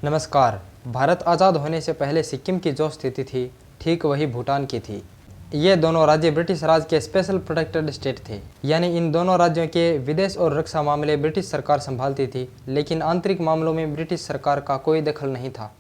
नमस्कार। भारत आज़ाद होने से पहले सिक्किम की जो स्थिति थी, ठीक वही भूटान की थी। ये दोनों राज्य ब्रिटिश राज के स्पेशल प्रोटेक्टेड स्टेट थे, यानी इन दोनों राज्यों के विदेश और रक्षा मामले ब्रिटिश सरकार संभालती थी, लेकिन आंतरिक मामलों में ब्रिटिश सरकार का कोई दखल नहीं था।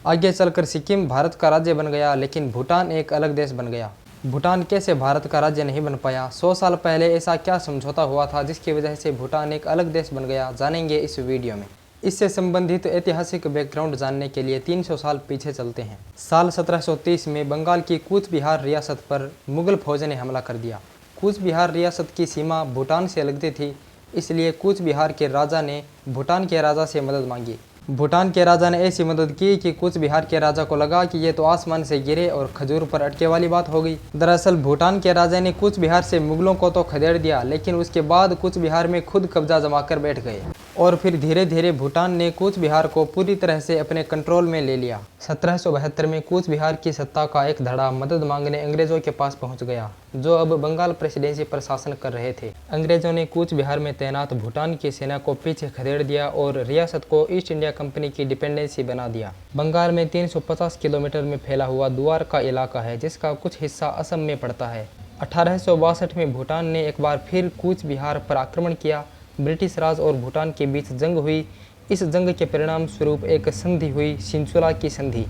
आगे चलकर सिक्किम भारत का राज्य बन गया, लेकिन भूटान एक अलग देश बन गया। भूटान कैसे भारत का राज्य नहीं बन पाया? 100 साल पहले ऐसा क्या समझौता हुआ था जिसकी वजह से भूटान एक अलग देश बन गया? जानेंगे इस वीडियो में। इससे संबंधित ऐतिहासिक बैकग्राउंड जानने के लिए 300 साल पीछे चलते हैं। साल 1730 में बंगाल की कूच बिहार रियासत पर मुगल फौज ने हमला कर दिया। कूच बिहार रियासत की सीमा भूटान से लगती थी, इसलिए कूच बिहार के राजा ने भूटान के राजा से मदद मांगी। भूटान के राजा ने ऐसी मदद की कि कूच बिहार के राजा को लगा कि ये तो आसमान से गिरे और खजूर पर अटके वाली बात हो गई। दरअसल भूटान के राजा ने कूच बिहार से मुगलों को तो खदेड़ दिया, लेकिन उसके बाद कूच बिहार में खुद कब्जा जमाकर बैठ गए और फिर धीरे धीरे भूटान ने कूच बिहार को पूरी तरह से अपने कंट्रोल में ले लिया। 1772 में कूच बिहार की सत्ता का एक धड़ा मदद मांगने अंग्रेजों के पास पहुंच गया, जो अब बंगाल प्रेसिडेंसी पर शासन कर रहे थे। अंग्रेजों ने कूच बिहार में तैनात भूटान की सेना को पीछे खदेड़ दिया और रियासत को ईस्ट इंडिया कंपनी की डिपेंडेंसी बना दिया। बंगाल में 350 किलोमीटर में फैला हुआ दुआर का इलाका है, जिसका कुछ हिस्सा असम में पड़ता है। 1862 में भूटान ने एक बार फिर कूच बिहार पर आक्रमण किया। ब्रिटिश राज और भूटान के बीच जंग हुई। इस जंग के परिणाम स्वरूप एक संधि हुई, सिंचुला की संधि।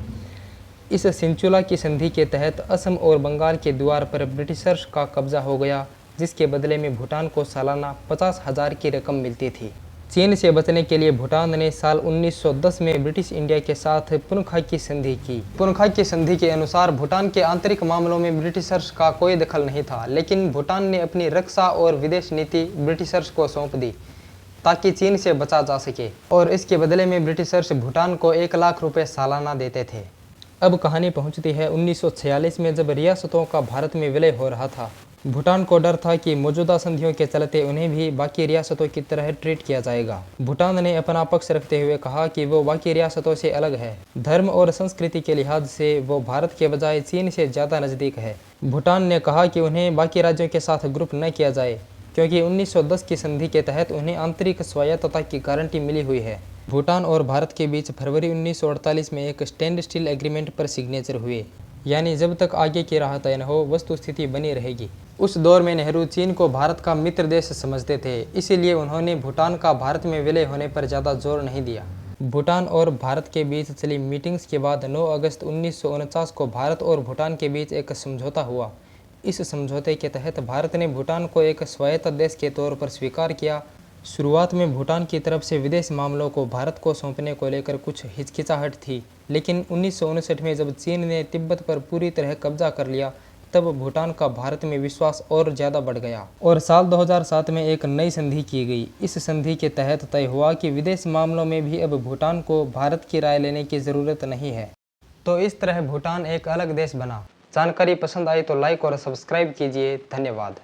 इस सिंचुला की संधि के तहत असम और बंगाल के द्वार पर ब्रिटिशर्स का कब्जा हो गया, जिसके बदले में भूटान को सालाना 50,000 की रकम मिलती थी। चीन से बचने के लिए भूटान ने साल 1910 में ब्रिटिश इंडिया के साथ पुनखा की संधि की। पुनखा की संधि के अनुसार भूटान के आंतरिक मामलों में ब्रिटिशर्स का कोई दखल नहीं था, लेकिन भूटान ने अपनी रक्षा और विदेश नीति ब्रिटिशर्स को सौंप दी ताकि चीन से बचा जा सके, और इसके बदले में ब्रिटिशर्स भूटान को 1 लाख रुपए सालाना देते थे। अब कहानी पहुंचती है 1946 में, जब रियासतों का भारत में विलय हो रहा था। भूटान को डर था कि मौजूदा संधियों के चलते उन्हें भी बाकी रियासतों की तरह ट्रीट किया जाएगा। भूटान ने अपना पक्ष रखते हुए कहा कि वो बाकी रियासतों से अलग है। धर्म और संस्कृति के लिहाज से वो भारत के बजाय चीन से ज़्यादा नज़दीक है। भूटान ने कहा कि उन्हें बाकी राज्यों के साथ ग्रुप न किया जाए, क्योंकि 1910 की संधि के तहत उन्हें आंतरिक स्वायत्तता की गारंटी मिली हुई है। भूटान और भारत के बीच फरवरी 1948 में एक स्टैंड स्टिल एग्रीमेंट पर सिग्नेचर हुए, यानी जब तक आगे की राह तय न हो वस्तुस्थिति बनी रहेगी। उस दौर में नेहरू चीन को भारत का मित्र देश समझते थे, इसीलिए उन्होंने भूटान का भारत में विलय होने पर ज़्यादा जोर नहीं दिया। भूटान और भारत के बीच चली मीटिंग्स के बाद 9 अगस्त 1949 को भारत और भूटान के बीच एक समझौता हुआ। इस समझौते के तहत भारत ने भूटान को एक स्वायत्त देश के तौर पर स्वीकार किया। शुरुआत में भूटान की तरफ से विदेश मामलों को भारत को सौंपने को लेकर कुछ हिचकिचाहट थी, लेकिन 1959 में जब चीन ने तिब्बत पर पूरी तरह कब्जा कर लिया, तब भूटान का भारत में विश्वास और ज़्यादा बढ़ गया और साल 2007 में एक नई संधि की गई। इस संधि के तहत तय हुआ कि विदेश मामलों में भी अब भूटान को भारत की राय लेने की ज़रूरत नहीं है। तो इस तरह भूटान एक अलग देश बना। जानकारी पसंद आई तो लाइक और सब्सक्राइब कीजिए। धन्यवाद।